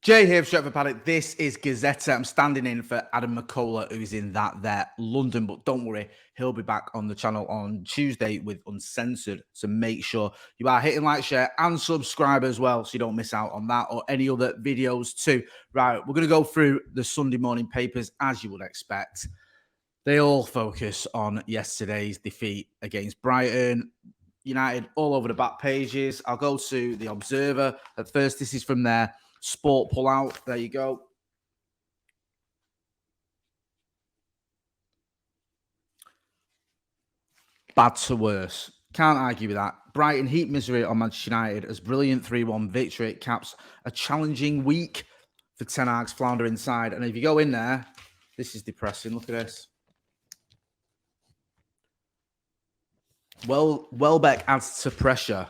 Jay here from Stretford, Paddock. This is Gazzetta. I'm standing in for Adam McCullough, who's in that there London. But don't worry, he'll be back on the channel on Tuesday with Uncensored. So make sure you are hitting like, share, and subscribe as well, so you don't miss out on that or any other videos too. Right, we're going to go through the Sunday morning papers as you would expect. They all focus on yesterday's defeat against Brighton. United all over the back pages. I'll go to the Observer at first. This is from their Sport pullout. There you go. Bad to worse. Can't argue with that. Brighton heat misery on Manchester United as brilliant 3-1 victory caps a challenging week for Ten Hag's flounder inside. And if you go in there, this is depressing. Look at this. Welbeck adds to pressure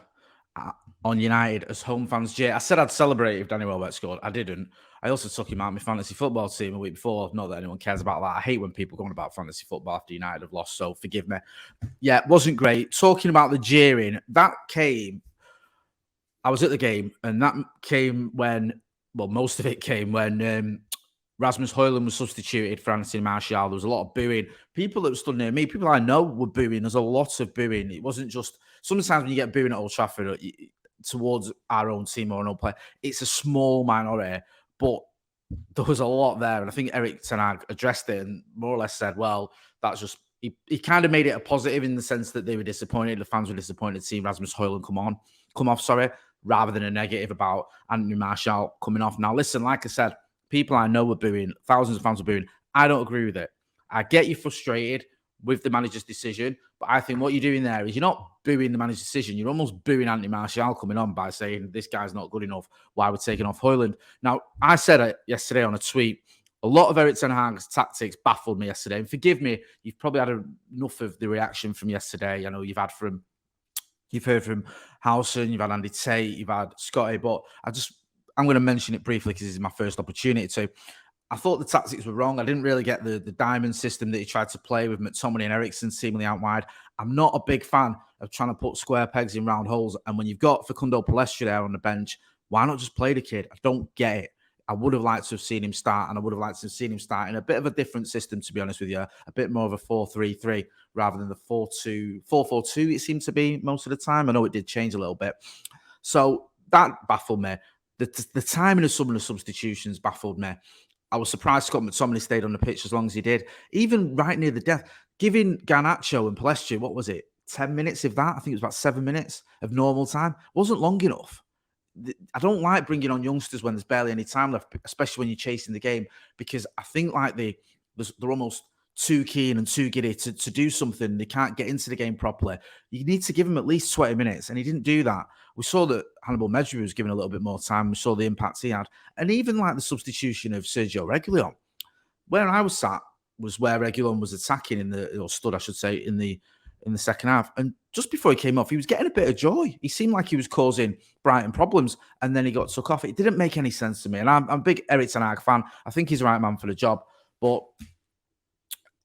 on United as home fans jeer. I said I'd celebrate if Danny Welbeck scored. I didn't. I also took him out of my fantasy football team a week before. Not that anyone cares about that. I hate when people go on about fantasy football after United have lost, so forgive me. Yeah, it wasn't great. Talking about the jeering, that came... I was at the game, and that came when... Well, most of it came when... Rasmus Hojlund was substituted for Anthony Martial. There was a lot of booing. People that stood near me, people I know were booing. There's a lot of booing. It wasn't just... Sometimes when you get booing at Old Trafford towards our own team or an old player, it's a small minority, but there was a lot there. And I think Erik addressed it and more or less said, well, that's just... He kind of made it a positive in the sense that they were disappointed. The fans were disappointed seeing Rasmus Hojlund come off, rather than a negative about Anthony Martial coming off. Now, listen, like I said, people I know were booing. Thousands of fans were booing. I don't agree with it. I get you frustrated with the manager's decision, but I think what you're doing there is you're not booing the manager's decision. You're almost booing Anthony Martial coming on by saying this guy's not good enough. Why we're taking off Hojlund. Now, I said it yesterday on a tweet. A lot of Erik Ten Hag's tactics baffled me yesterday. And forgive me, you've probably had enough of the reaction from yesterday. I know you've heard from Howson, you've had Andy Tate, you've had Scotty, but I'm going to mention it briefly because this is my first opportunity to. I thought the tactics were wrong. I didn't really get the diamond system that he tried to play with McTominay and Eriksen seemingly out wide. I'm not a big fan of trying to put square pegs in round holes. And when you've got Facundo Palestra there on the bench, why not just play the kid? I don't get it. I would have liked to have seen him start, and I would have liked to have seen him start in a bit of a different system, to be honest with you. A bit more of a 4-3-3 rather than the 4-4-2 it seemed to be most of the time. I know it did change a little bit. So that baffled me. The timing of some of the substitutions baffled me. I was surprised Scott McTominay stayed on the pitch as long as he did. Even right near the death, giving Garnacho and Palestra, what was it, 10 minutes of that? I think it was about 7 minutes of normal time. Wasn't long enough. I don't like bringing on youngsters when there's barely any time left, especially when you're chasing the game, because I think like they're almost too keen and too giddy to do something. They can't get into the game properly. You need to give him at least 20 minutes, and he didn't do that. We saw that Hannibal Mejbri was given a little bit more time. We saw the impact he had. And even like the substitution of Sergio Reguilon, where I was sat was where Reguilon was attacking stood, I should say, in the second half. And just before he came off, he was getting a bit of joy. He seemed like he was causing Brighton problems, and then he got took off. It didn't make any sense to me. And I'm a big Erik Ten Hag fan. I think he's the right man for the job. But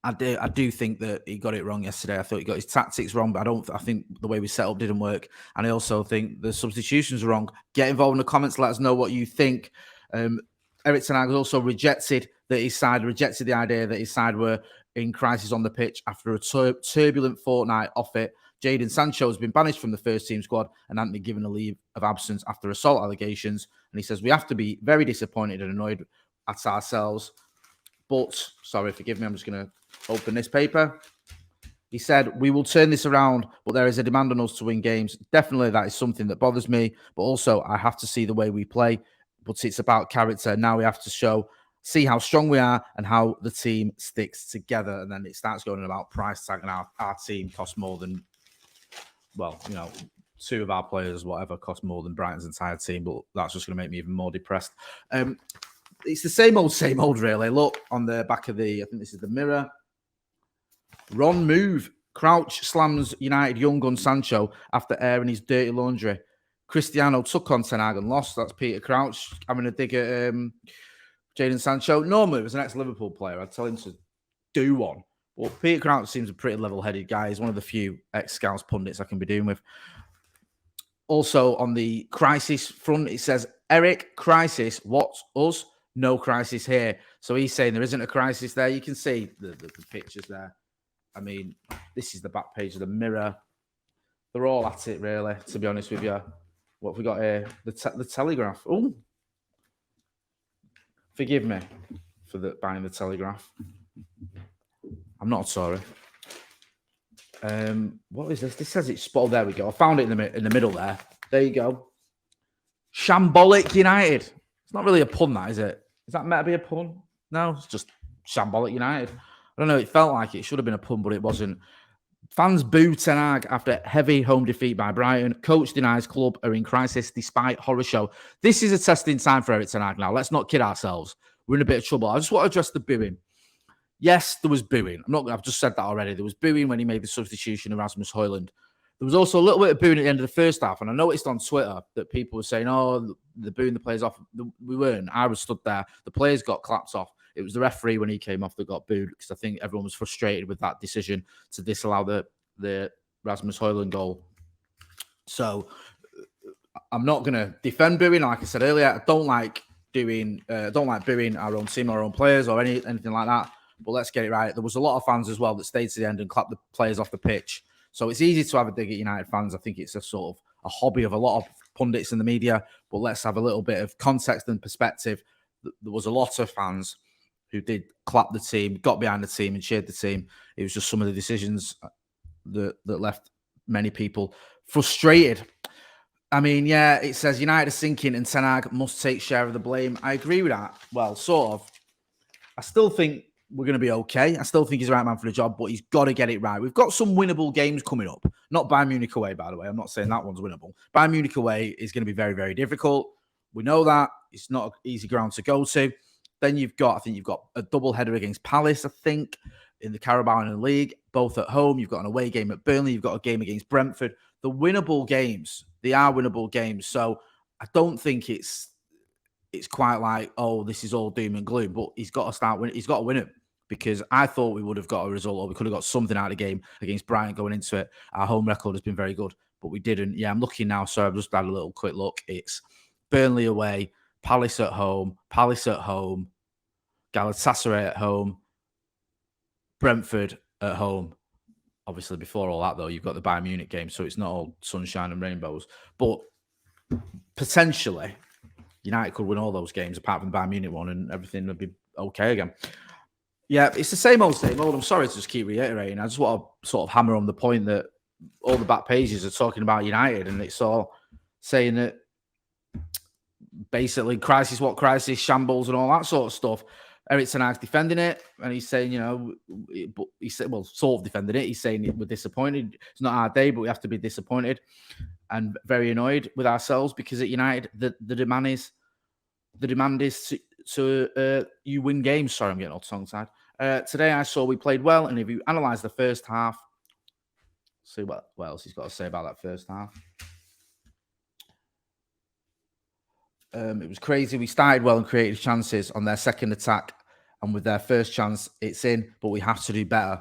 I do think that he got it wrong yesterday. I thought he got his tactics wrong, but I think the way we set up didn't work. And I also think the substitutions were wrong. Get involved in the comments. Let us know what you think. Erik Ten Hag has also rejected the idea that his side were in crisis on the pitch after a turbulent fortnight off it. Jadon Sancho has been banished from the first team squad and Anthony given a leave of absence after assault allegations. And he says, we have to be very disappointed and annoyed at ourselves. But, sorry, forgive me, I'm just going to open this paper. He said, we will turn this around, but there is a demand on us to win games. Definitely that is something that bothers me, but also I have to see the way we play. But it's about character. Now we have to see how strong we are and how the team sticks together. And then it starts going about price tag, and our team costs more than, well, two of our players, whatever, cost more than Brighton's entire team. But that's just going to make me even more depressed. It's the same old, really. Look on the back of I think this is the Mirror. Wrong move. Crouch slams United young gun Sancho after airing his dirty laundry. Cristiano took on Ten Hag and lost. That's Peter Crouch having a dig at Jadon Sancho. Normally, as an ex-Liverpool player, I'd tell him to do one. Well, Peter Crouch seems a pretty level-headed guy. He's one of the few ex-Scouts pundits I can be doing with. Also, on the crisis front, it says Erik, crisis. What's us? No crisis here. So he's saying there isn't a crisis there. You can see the pictures there. I mean, this is the back page of the Mirror. They're all at it, really, to be honest with you. What have we got here? The Telegraph. Oh, forgive me for buying the Telegraph. I'm not sorry. What is this? This says it's spot. There we go. I found it in the middle there. There you go. Shambolic United. It's not really a pun, that, is it? Is that meant to be a pun? No, it's just Shambolic United. I don't know. It felt like it should have been a pun, but it wasn't. Fans boo Ten Hag after heavy home defeat by Brighton. Coach denies club are in crisis despite horror show. This is a testing time for Erik Ten Hag now. Let's not kid ourselves. We're in a bit of trouble. I just want to address the booing. Yes, there was booing. I've just said that already. There was booing when he made the substitution of Rasmus Hojlund. There was also a little bit of booing at the end of the first half. And I noticed on Twitter that people were saying, oh, they're booing the players off. We weren't. I was stood there. The players got clapped off. It was the referee when he came off that got booed because I think everyone was frustrated with that decision to disallow the Rasmus Hojlund goal. So I'm not going to defend booing. Like I said earlier, I don't like booing our own team, our own players or anything like that. But let's get it right. There was a lot of fans as well that stayed to the end and clapped the players off the pitch. So it's easy to have a dig at United fans. I think it's a sort of a hobby of a lot of pundits in the media. But let's have a little bit of context and perspective. There was a lot of fans who did clap the team, got behind the team and cheered the team. It was just some of the decisions that left many people frustrated. I mean, yeah, it says United are sinking and Ten Hag must take share of the blame. I agree with that. Well, sort of. I still think we're going to be okay. I still think he's the right man for the job, but he's got to get it right. We've got some winnable games coming up. Not Bayern Munich away, by the way. I'm not saying that one's winnable. Bayern Munich away is going to be very, very difficult. We know that. It's not an easy ground to go to. Then you've got a double header against Palace, I think, in the Carabao and the League, both at home. You've got an away game at Burnley. You've got a game against Brentford. The winnable games. They are winnable games. So I don't think it's quite like, oh, this is all doom and gloom. But he's got to start winning. He's got to win it. Because I thought we would have got a result or we could have got something out of the game against Brighton going into it. Our home record has been very good, but we didn't. Yeah, I'm looking now, so I've just had a little quick look. It's Burnley away, Palace at home, Galatasaray at home, Brentford at home. Obviously, before all that, though, you've got the Bayern Munich game, so it's not all sunshine and rainbows. But potentially, United could win all those games apart from the Bayern Munich one and everything would be okay again. Yeah, it's the same old. I'm sorry to just keep reiterating. I just want to sort of hammer on the point that all the back pages are talking about United and it's all saying that basically crisis, shambles and all that sort of stuff. Erik Ten Hag's defending it and he's saying, he said, well, sort of defending it. He's saying we're disappointed. It's not our day, but we have to be disappointed and very annoyed with ourselves because at United, the demand is to you win games. Sorry, I'm getting all tongue-tied. Today I saw we played well, and if you analyse the first half, see what else he's got to say about that first half. It was crazy. We started well and created chances on their second attack, and with their first chance, it's in, but we have to do better.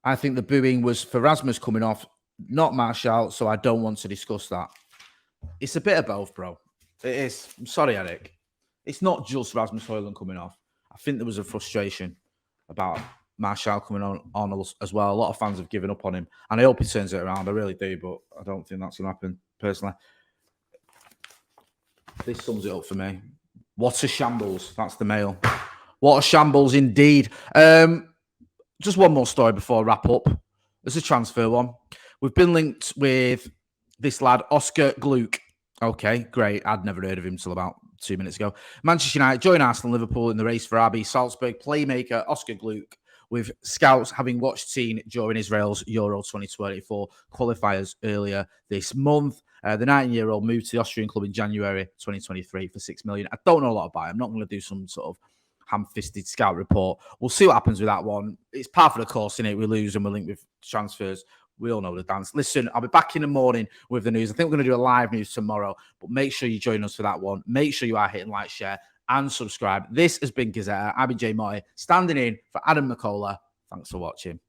I think the booing was for Rasmus coming off, not Martial, so I don't want to discuss that. It's a bit of both, bro. It is. I'm sorry, Erik. It's not just Rasmus Hojlund coming off. I think there was a frustration about Martial coming on as well. A lot of fans have given up on him. And I hope he turns it around. I really do, but I don't think that's going to happen, personally. This sums it up for me. What a shambles. That's the mail. What a shambles indeed. Just one more story before I wrap up. It's a transfer one. We've been linked with this lad, Oscar Gloukh. Okay, great. I'd never heard of him till about 2 minutes ago. Manchester United join Arsenal and Liverpool in the race for RB Salzburg. Playmaker Oscar Gloukh, with scouts having watched Teen during Israel's Euro 2024 qualifiers earlier this month. The 19-year-old moved to the Austrian club in January 2023 for $6 million. I don't know a lot about it. I'm not going to do some sort of ham-fisted scout report. We'll see what happens with that one. It's part of the course, innit? We lose and we're linked with transfers. We all know the dance. Listen, I'll be back in the morning with the news. I think we're going to do a live news tomorrow, but make sure you join us for that one. Make sure you are hitting like, share, and subscribe. This has been Gazzetta. I've been Jay Moy, standing in for Adam McCullough. Thanks for watching.